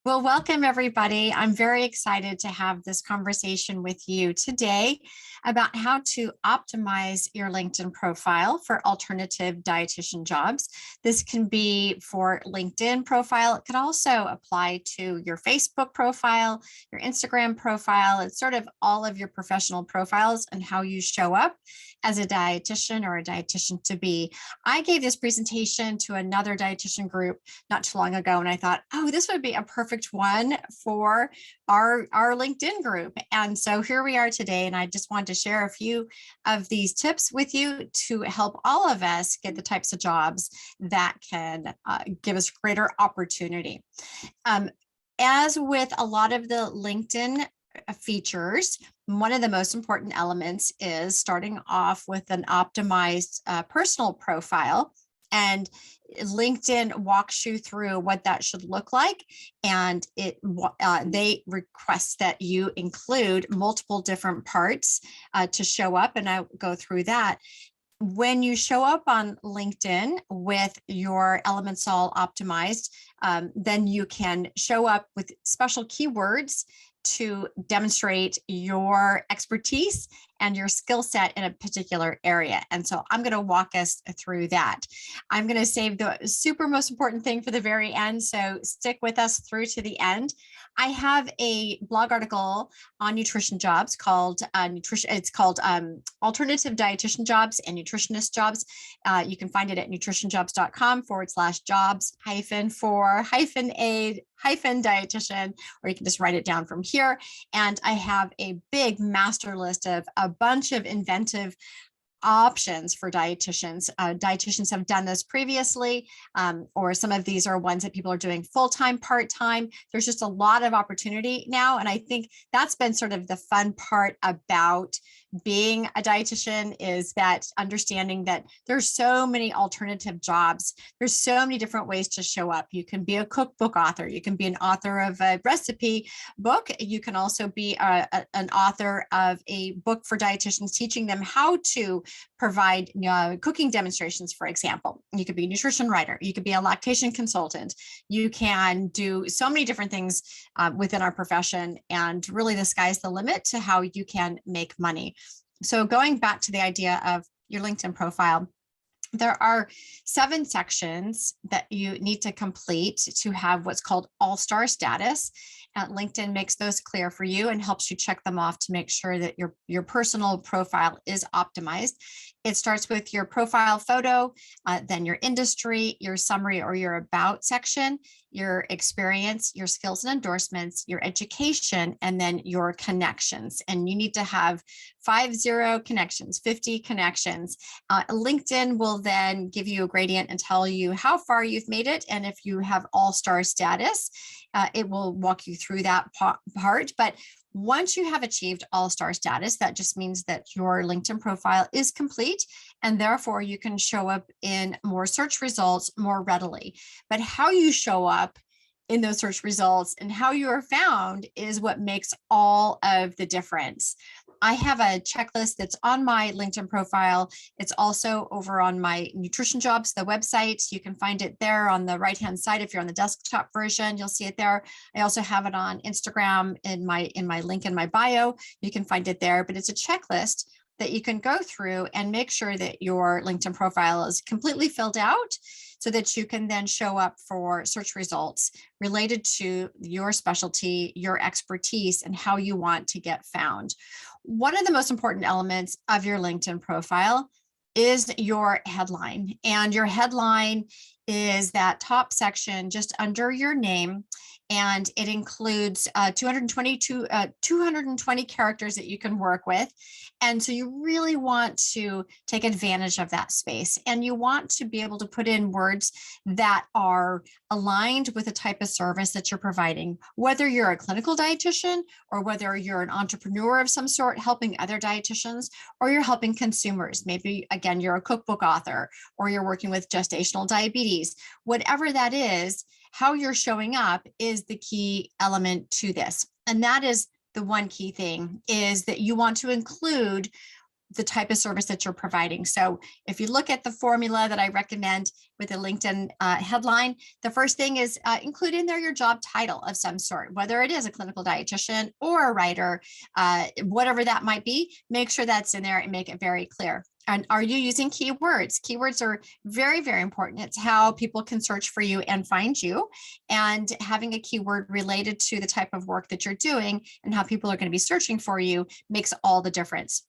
Well, welcome everybody. I'm very excited to have this conversation with you today about how to optimize your LinkedIn profile for alternative dietitian jobs. This can be for LinkedIn profile. It could also apply to your Facebook profile, your Instagram profile. It's sort of all of your professional profiles and how you show up as a dietitian or a dietitian to be. I gave this presentation to another dietitian group not too long ago, and I thought, oh, this would be a perfect one for our LinkedIn group. And so here we are today, and I just wanted to share a few of these tips with you to help all of us get the types of jobs that can give us greater opportunity. As with a lot of the LinkedIn features, one of the most important elements is starting off with an optimized personal profile. And LinkedIn walks you through what that should look like. And they request that you include multiple different parts to show up. And I'll go through that. When you show up on LinkedIn with your elements all optimized, then you can show up with special keywords to demonstrate your expertise and your skill set in a particular area. And so I'm going to walk us through that. I'm going to save the super most important thing for the very end. So stick with us through to the end. I have a blog article on Nutrition Jobs called Alternative Dietitian Jobs and Nutritionist Jobs. You can find it at nutritionjobs.com/jobs-for-a-dietitian, or you can just write it down from here. And I have a big master list of a bunch of inventive options for dietitians. Dietitians have done this previously, or some of these are ones that people are doing full-time, part-time. There's just a lot of opportunity now. And I think that's been sort of the fun part about being a dietitian, is that understanding that there's so many alternative jobs. There's so many different ways to show up. You can be a cookbook author. You can be an author of a recipe book. You can also be an author of a book for dietitians, teaching them how to provide cooking demonstrations, for example. You could be a nutrition writer. You could be a lactation consultant. You can do so many different things within our profession, and really the sky's the limit to how you can make money. So going back to the idea of your LinkedIn profile, there are 7 sections that you need to complete to have what's called AllStar Status. LinkedIn makes those clear for you and helps you check them off to make sure that your personal profile is optimized. It starts with your profile photo, then your industry, your summary or your about section, your experience, your skills and endorsements, your education, and then your connections. And you need to have 50 connections, 50 connections. LinkedIn will then give you a gradient and tell you how far you've made it. And if you have all-star status, it will walk you through that part. But once you have achieved all-star status, that just means that your LinkedIn profile is complete, and therefore you can show up in more search results more readily. But how you show up in those search results and how you are found is what makes all of the difference. I have a checklist that's on my LinkedIn profile. It's also over on my NutritionJobs, the website. You can find it there on the right-hand side. If you're on the desktop version, you'll see it there. I also have it on Instagram in my link in my bio. You can find it there, but it's a checklist that you can go through and make sure that your LinkedIn profile is completely filled out, so that you can then show up for search results related to your specialty, your expertise, and how you want to get found. One of the most important elements of your LinkedIn profile is your headline. And your headline is that top section just under your name. And it includes 220 characters that you can work with. And so you really want to take advantage of that space. And you want to be able to put in words that are aligned with the type of service that you're providing, whether you're a clinical dietitian or whether you're an entrepreneur of some sort helping other dietitians, or you're helping consumers. Maybe, again, you're a cookbook author, or you're working with gestational diabetes. Whatever that is, how you're showing up is the key element to this. And that is the one key thing, is that you want to include the type of service that you're providing. So if you look at the formula that I recommend with a LinkedIn headline, the first thing is include in there your job title of some sort, whether it is a clinical dietitian or a writer, whatever that might be, make sure that's in there and make it very clear. And are you using keywords? Keywords are very, very important. It's how people can search for you and find you. And having a keyword related to the type of work that you're doing and how people are going to be searching for you makes all the difference.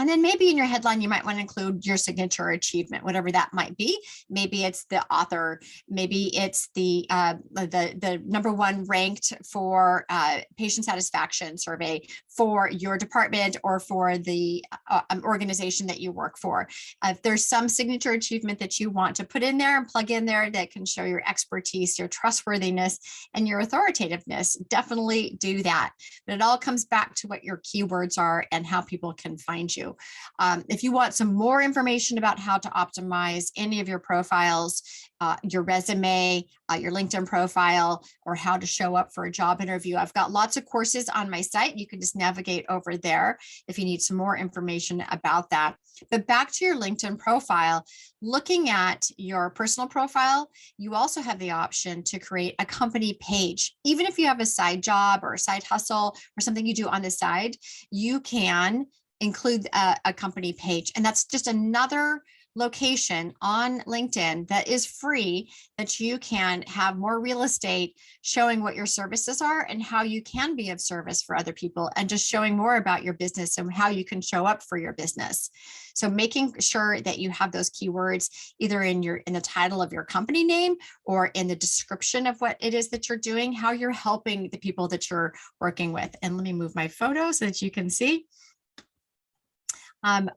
And then maybe in your headline, you might want to include your signature achievement, whatever that might be. Maybe it's the author, maybe it's the #1 ranked for patient satisfaction survey for your department or for the organization that you work for. If there's some signature achievement that you want to put in there and plug in there that can show your expertise, your trustworthiness, and your authoritativeness, definitely do that. But it all comes back to what your keywords are and how people can find you. If you want some more information about how to optimize any of your profiles, your resume, your LinkedIn profile, or how to show up for a job interview, I've got lots of courses on my site. You can just navigate over there if you need some more information about that. But back to your LinkedIn profile, looking at your personal profile, you also have the option to create a company page. Even if you have a side job or a side hustle or something you do on the side, you can include a company page. And that's just another location on LinkedIn that is free that you can have more real estate showing what your services are and how you can be of service for other people, and just showing more about your business and how you can show up for your business. So making sure that you have those keywords either in the title of your company name or in the description of what it is that you're doing, how you're helping the people that you're working with. And let me move my photo so that you can see.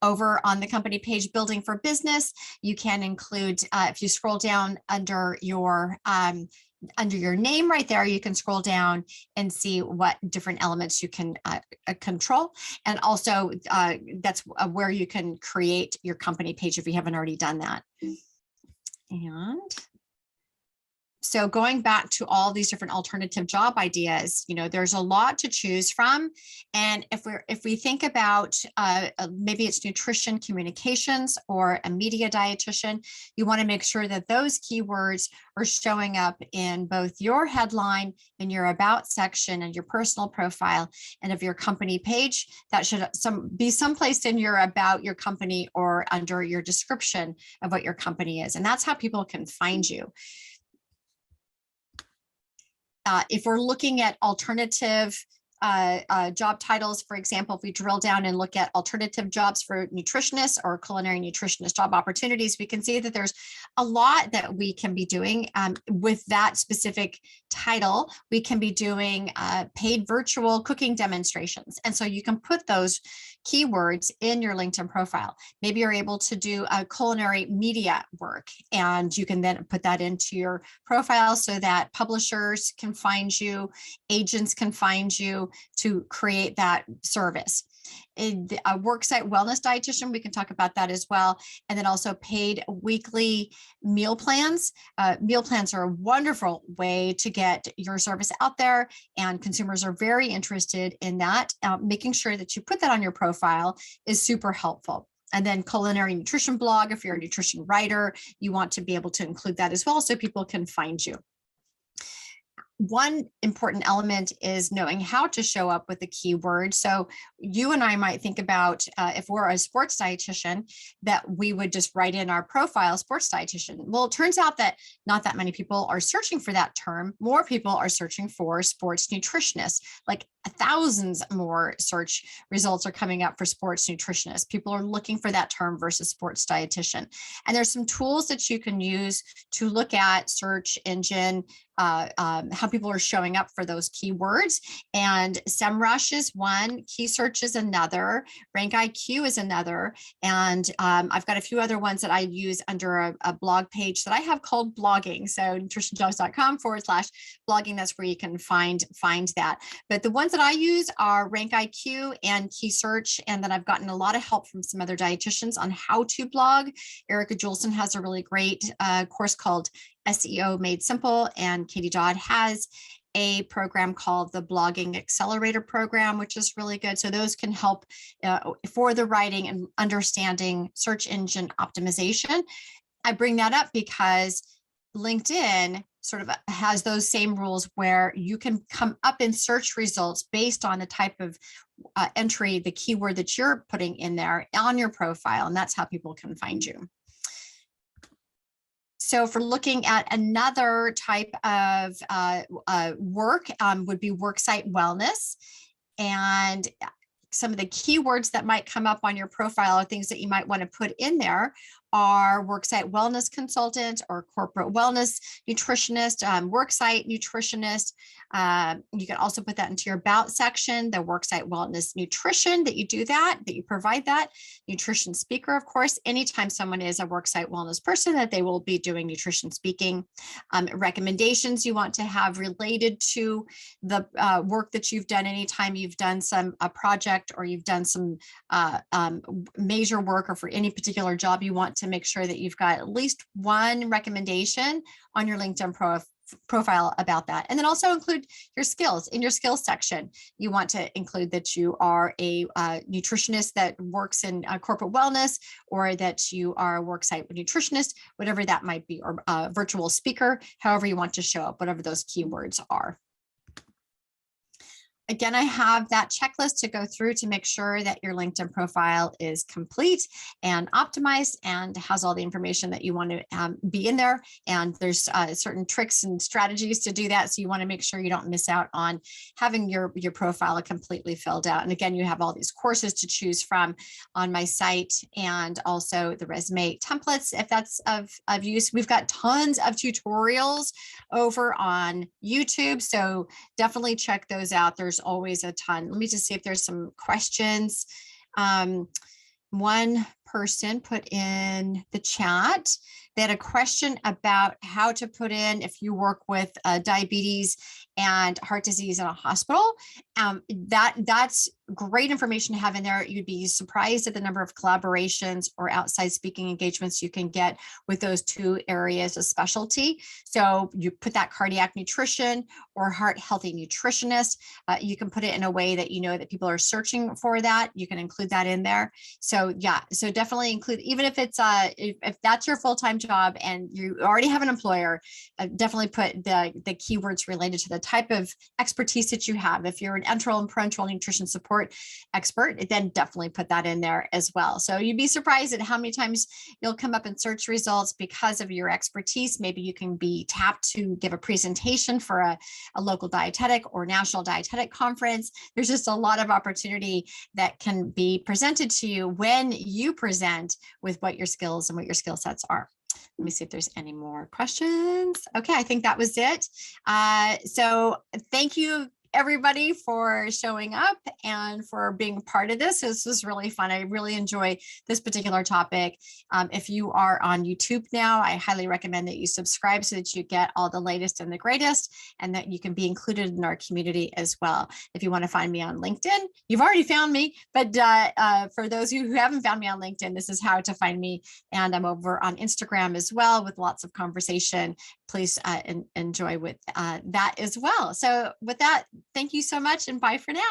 Over on the company page, Building for Business, you can include, if you scroll down under your name right there, you can scroll down and see what different elements you can control. And also that's where you can create your company page if you haven't already done that. And so going back to all these different alternative job ideas, there's a lot to choose from. And if we think about maybe it's nutrition communications or a media dietitian, you want to make sure that those keywords are showing up in both your headline, in your about section, and your personal profile, and of your company page. That should be someplace in your about your company or under your description of what your company is. And that's how people can find you. If we're looking at alternative job titles, for example, if we drill down and look at alternative jobs for nutritionists or culinary nutritionist job opportunities, we can see that there's a lot that we can be doing with that specific title. We can be doing paid virtual cooking demonstrations. And so you can put those keywords in your LinkedIn profile. Maybe you're able to do a culinary media work, and you can then put that into your profile so that publishers can find you, agents can find you to create that service. In a Worksite Wellness dietitian, we can talk about that as well. And then also paid weekly meal plans. Meal plans are a wonderful way to get your service out there, and consumers are very interested in that. Making sure that you put that on your profile is super helpful. And then culinary nutrition blog, if you're a nutrition writer, you want to be able to include that as well so people can find you. One important element is knowing how to show up with a keyword. So you and I might think about if we're a sports dietitian, that we would just write in our profile, sports dietitian. Well, it turns out that not that many people are searching for that term. More people are searching for sports nutritionist. Like thousands more search results are coming up for sports nutritionist. People are looking for that term versus sports dietitian. And there's some tools that you can use to look at search engine, how people are showing up for those keywords. And SEMrush is one, Key Search is another, Rank IQ is another. And I've got a few other ones that I use under a blog page that I have called blogging. So nutritionjobs.com/blogging, that's where you can find that. But the ones that I use are Rank IQ and Key Search. And then I've gotten a lot of help from some other dietitians on how to blog. Erica Julson has a really great course called SEO Made Simple, and Katie Dodd has. a program called the Blogging Accelerator Program, which is really good. So those can help for the writing and understanding search engine optimization. I bring that up because LinkedIn sort of has those same rules where you can come up in search results based on the type of entry, the keyword that you're putting in there on your profile, and that's how people can find you. So for looking at another type of work would be Worksite Wellness. And some of the keywords that might come up on your profile are things that you might want to put in there are Worksite Wellness Consultant or Corporate Wellness Nutritionist, Worksite Nutritionist. You can also put that into your About section, the Worksite Wellness Nutrition, that you do that you provide that. Nutrition speaker, of course, anytime someone is a Worksite Wellness person, that they will be doing nutrition speaking. Recommendations you want to have related to the work that you've done, anytime you've done a project or you've done some major work, or for any particular job, you want to make sure that you've got at least one recommendation on your LinkedIn profile about that. And then also include your skills. In your skills section, you want to include that you are a nutritionist that works in corporate wellness, or that you are a worksite nutritionist, whatever that might be, or a virtual speaker, however you want to show up, whatever those keywords are. Again, I have that checklist to go through to make sure that your LinkedIn profile is complete and optimized and has all the information that you want to be in there. And there's certain tricks and strategies to do that. So you want to make sure you don't miss out on having your profile completely filled out. And again, you have all these courses to choose from on my site, and also the resume templates, if that's of use. We've got tons of tutorials over on YouTube, so definitely check those out. There's always a ton. Let me just see if there's some questions. One person put in the chat, they had a question about how to put in if you work with diabetes and heart disease in a hospital. That's great information to have in there. You'd be surprised at the number of collaborations or outside speaking engagements you can get with those two areas of specialty. So you put that cardiac nutrition or heart healthy nutritionist. You can put it in a way that you know that people are searching for that. You can include that in there. So yeah, so definitely include, even if it's if that's your full-time job and you already have an employer, definitely put the keywords related to the type of expertise that you have. If you're an enteral and parenteral nutrition support expert, then definitely put that in there as well. So you'd be surprised at how many times you'll come up in search results because of your expertise. Maybe you can be tapped to give a presentation for a local dietetic or national dietetic conference. There's just a lot of opportunity that can be presented to you when you present with what your skills and what your skill sets are. Let me see if there's any more questions. Okay, I think that was it. So thank you, everybody, for showing up and for being part of this. This was really fun. I really enjoy this particular topic. If you are on YouTube now, I highly recommend that you subscribe so that you get all the latest and the greatest, and that you can be included in our community as well. If you want to find me on LinkedIn, you've already found me, but for those who haven't found me on LinkedIn, this is how to find me. And I'm over on Instagram as well with lots of conversation. Please enjoy with that as well. So with that, thank you so much, and bye for now.